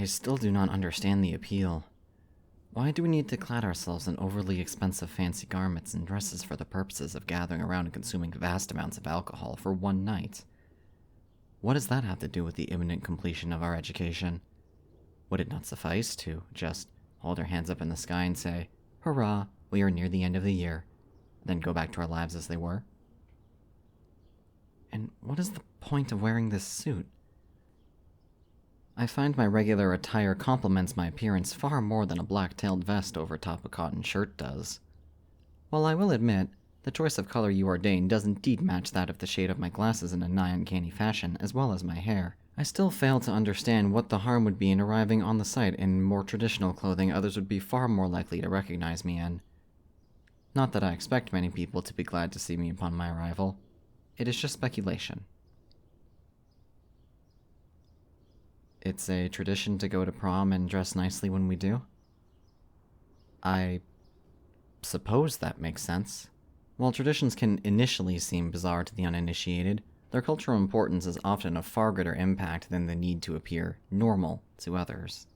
I still do not understand the appeal. Why do we need to clad ourselves in overly expensive fancy garments and dresses for the purposes of gathering around and consuming vast amounts of alcohol for one night? What does that have to do with the imminent completion of our education? Would it not suffice to just hold our hands up in the sky and say, "Hurrah, we are near the end of the year," then go back to our lives as they were? And what is the point of wearing this suit? I find my regular attire complements my appearance far more than a black-tailed vest over top a cotton shirt does. While I will admit, the choice of color you ordained does indeed match that of the shade of my glasses in a nigh uncanny fashion, as well as my hair, I still fail to understand what the harm would be in arriving on the site in more traditional clothing others would be far more likely to recognize me in. Not that I expect many people to be glad to see me upon my arrival. It is just speculation. It's a tradition to go to prom and dress nicely when we do? I suppose that makes sense. While traditions can initially seem bizarre to the uninitiated, their cultural importance is often of far greater impact than the need to appear normal to others.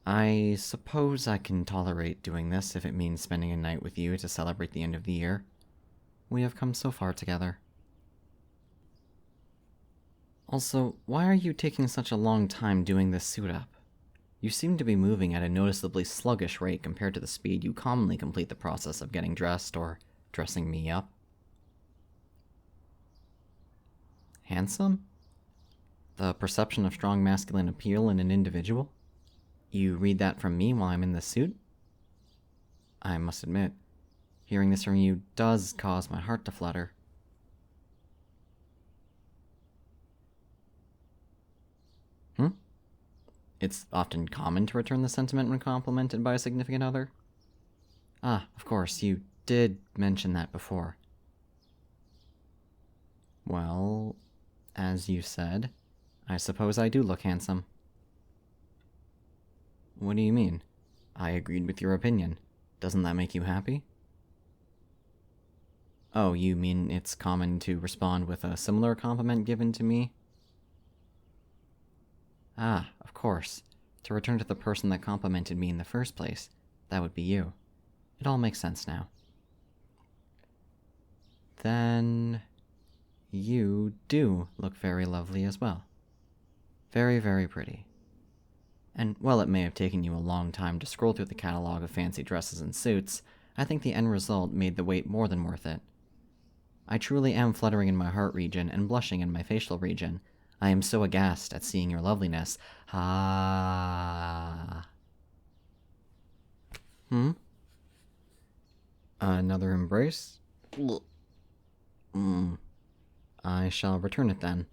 I suppose I can tolerate doing this if it means spending a night with you to celebrate the end of the year. We have come so far together. Also, why are you taking such a long time doing this suit up? You seem to be moving at a noticeably sluggish rate compared to the speed you commonly complete the process of getting dressed or dressing me up. Handsome? The perception of strong masculine appeal in an individual? You read that from me while I'm in this suit? I must admit, hearing this from you does cause my heart to flutter. It's often common to return the sentiment when complimented by a significant other. Ah, of course, you did mention that before. Well, as you said, I suppose I do look handsome. What do you mean? I agreed with your opinion. Doesn't that make you happy? Oh, you mean it's common to respond with a similar compliment given to me? Ah, of course. To return to the person that complimented me in the first place, that would be you. It all makes sense now. Then you do look very lovely as well. Very, very pretty. And while it may have taken you a long time to scroll through the catalog of fancy dresses and suits, I think the end result made the wait more than worth it. I truly am fluttering in my heart region and blushing in my facial region. I am so aghast at seeing your loveliness. Ah. Another embrace? I shall return it then.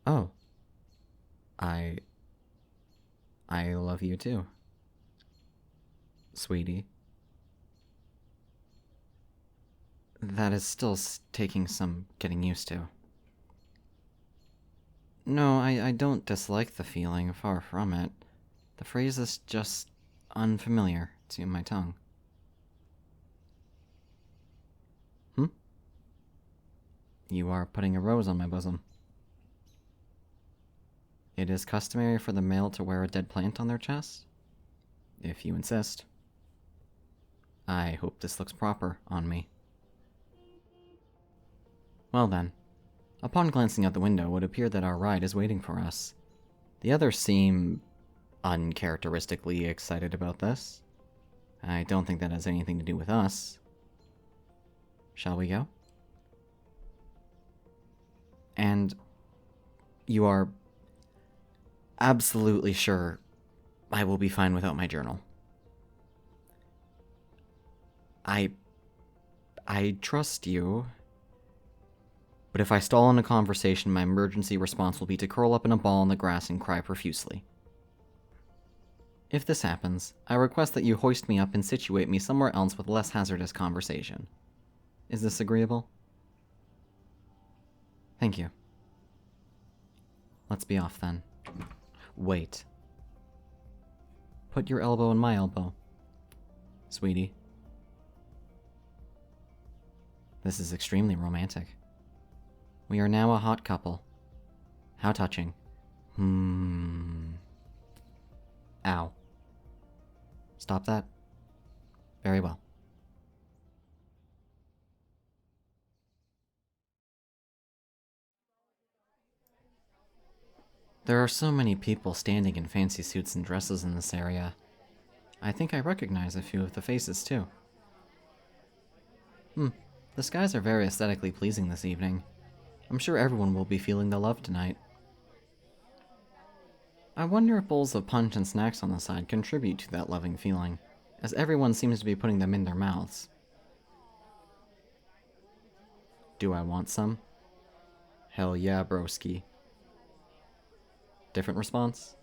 Oh. I love you too. Sweetie. That is still taking some getting used to. No, I don't dislike the feeling, far from it. The phrase is just unfamiliar to my tongue. You are putting a rose on my bosom. It is customary for the male to wear a dead plant on their chest? If you insist. I hope this looks proper on me. Well then, upon glancing out the window, it would appear that our ride is waiting for us. The others seem uncharacteristically excited about this. I don't think that has anything to do with us. Shall we go? And you are absolutely sure I will be fine without my journal. I trust you. But if I stall in a conversation, my emergency response will be to curl up in a ball in the grass and cry profusely. If this happens, I request that you hoist me up and situate me somewhere else with less hazardous conversation. Is this agreeable? Thank you. Let's be off then. Wait. Put your elbow in my elbow. Sweetie. This is extremely romantic. We are now a hot couple. How touching. Ow. Stop that. Very well. There are so many people standing in fancy suits and dresses in this area. I think I recognize a few of the faces, too. The skies are very aesthetically pleasing this evening. I'm sure everyone will be feeling the love tonight. I wonder if bowls of punch and snacks on the side contribute to that loving feeling, as everyone seems to be putting them in their mouths. Do I want some? Hell yeah, broski. Different response?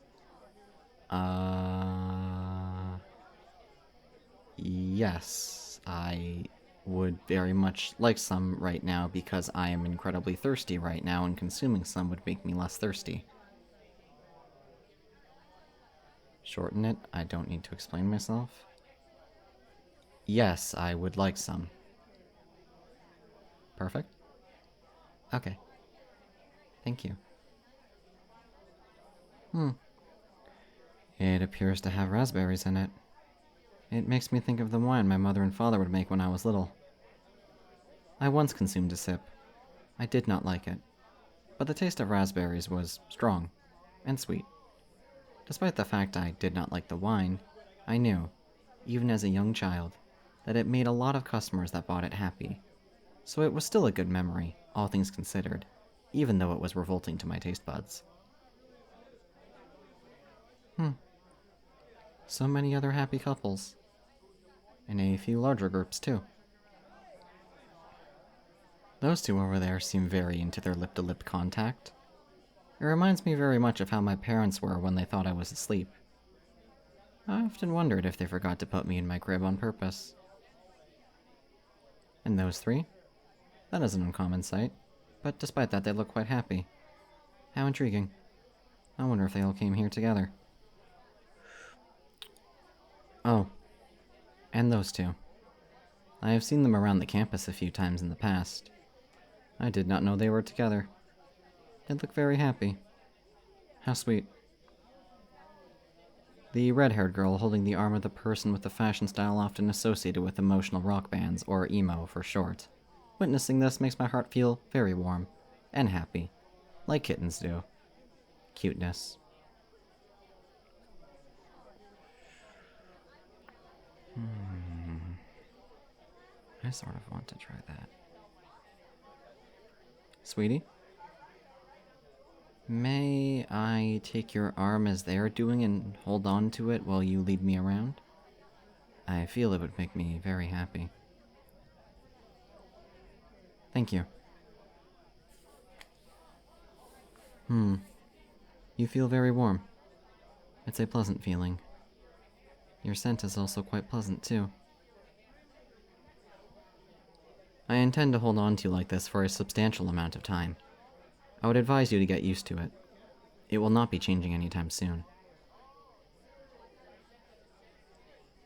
Yes, I would very much like some right now because I am incredibly thirsty right now, and consuming some would make me less thirsty. Shorten it? I don't need to explain myself. Yes, I would like some. Perfect. Okay. Thank you. It appears to have raspberries in it. It makes me think of the wine my mother and father would make when I was little. I once consumed a sip. I did not like it, but the taste of raspberries was strong and sweet. Despite the fact I did not like the wine, I knew, even as a young child, that it made a lot of customers that bought it happy. So it was still a good memory, all things considered, even though it was revolting to my taste buds. So many other happy couples. And a few larger groups, too. Those two over there seem very into their lip-to-lip contact. It reminds me very much of how my parents were when they thought I was asleep. I often wondered if they forgot to put me in my crib on purpose. And those three? That is an uncommon sight, but despite that they look quite happy. How intriguing. I wonder if they all came here together. Oh, and those two. I have seen them around the campus a few times in the past. I did not know they were together. They look very happy. How sweet. The red-haired girl holding the arm of the person with the fashion style often associated with emotional rock bands, or emo for short. Witnessing this makes my heart feel very warm and happy, like kittens do. Cuteness. I sort of want to try that. Sweetie? May I take your arm as they are doing and hold on to it while you lead me around? I feel it would make me very happy. Thank you. You feel very warm. It's a pleasant feeling. Your scent is also quite pleasant, too. I intend to hold on to you like this for a substantial amount of time. I would advise you to get used to it. It will not be changing anytime soon.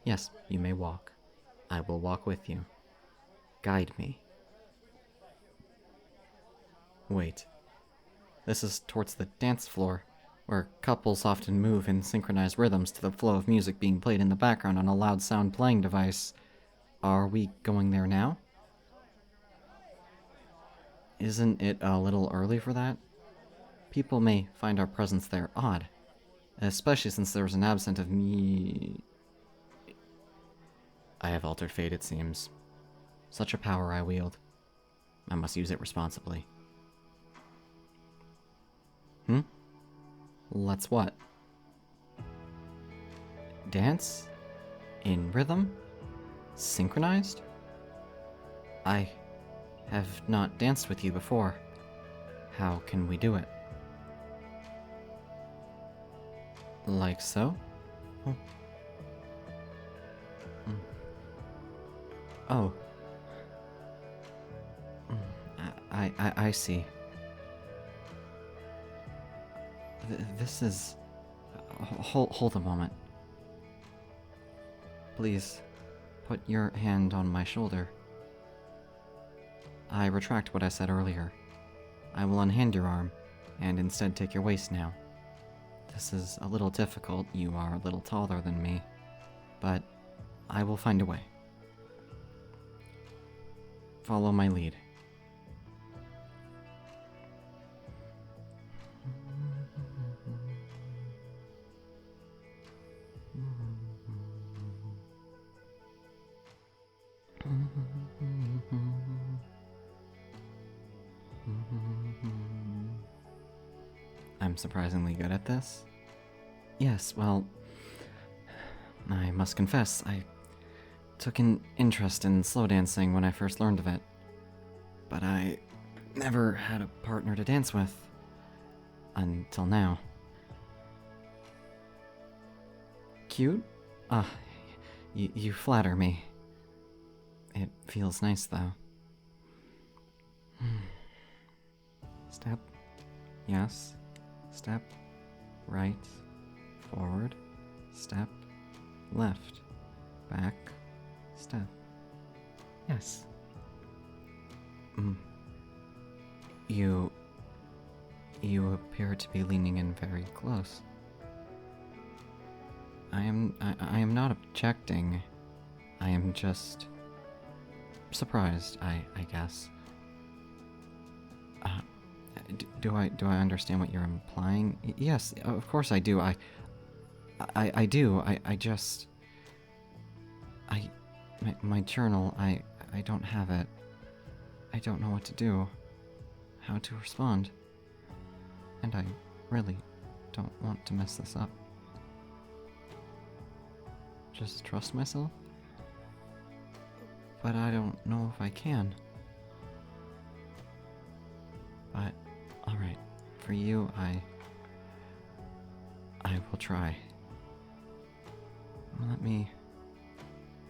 Yes, you may walk. I will walk with you. Guide me. Wait. This is towards the dance floor, where couples often move in synchronized rhythms to the flow of music being played in the background on a loud sound playing device. Are we going there now? Isn't it a little early for that? People may find our presence there odd, especially since there was an absence of me. I have altered fate, it seems. Such a power I wield. I must use it responsibly. Let's what? Dance? In rhythm? Synchronized? I have not danced with you before. How can we do it? Like so? Oh. Oh. I see. This is... Hold a moment. Please, put your hand on my shoulder. I retract what I said earlier. I will unhand your arm, and instead take your waist now. This is a little difficult, you are a little taller than me, but I will find a way. Follow my lead. I'm surprisingly good at this. Yes, well, I must confess, I took an interest in slow dancing when I first learned of it, but I never had a partner to dance with until now. Cute? You flatter me. It feels nice, though. Step. Yes. Step. Right. Forward. Step. Left. Back. Step. Yes. You appear to be leaning in very close. I am not objecting. I am just surprised, I guess. Do I understand what you're implying? Yes, of course I do. I do. I just... My journal, I don't have it. I don't know what to do. How to respond. And I really don't want to mess this up. Just trust myself? But I don't know if I can. But, alright. For you, I will try. Let me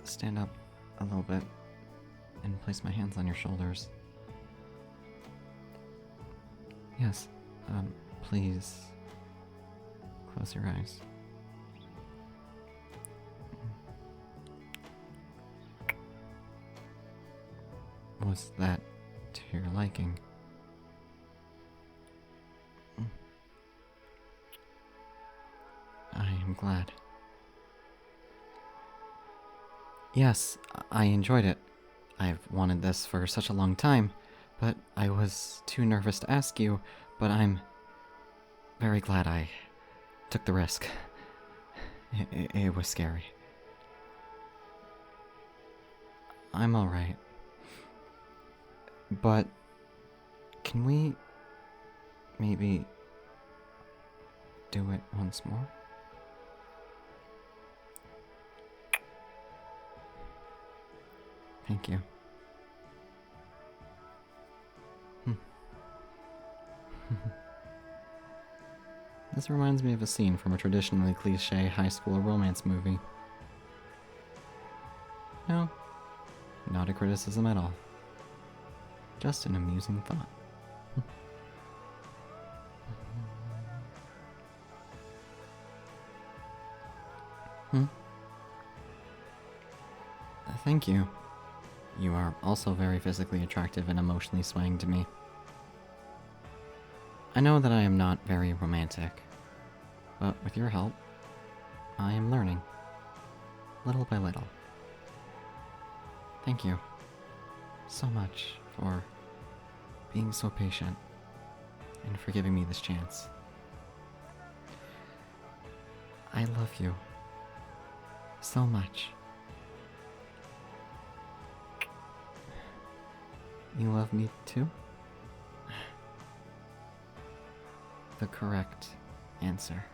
stand up a little bit and place my hands on your shoulders. Yes, please close your eyes. Was that to your liking? I am glad. Yes, I enjoyed it. I've wanted this for such a long time, but I was too nervous to ask you, but I'm very glad I took the risk. It was scary. I'm alright. But can we maybe do it once more? Thank you. This reminds me of a scene from a traditionally cliché high school romance movie. No, not a criticism at all. Just an amusing thought. Thank you. You are also very physically attractive and emotionally swaying to me. I know that I am not very romantic, but with your help, I am learning. Little by little. Thank you so much for being so patient and for giving me this chance. I love you so much. You love me too? The correct answer.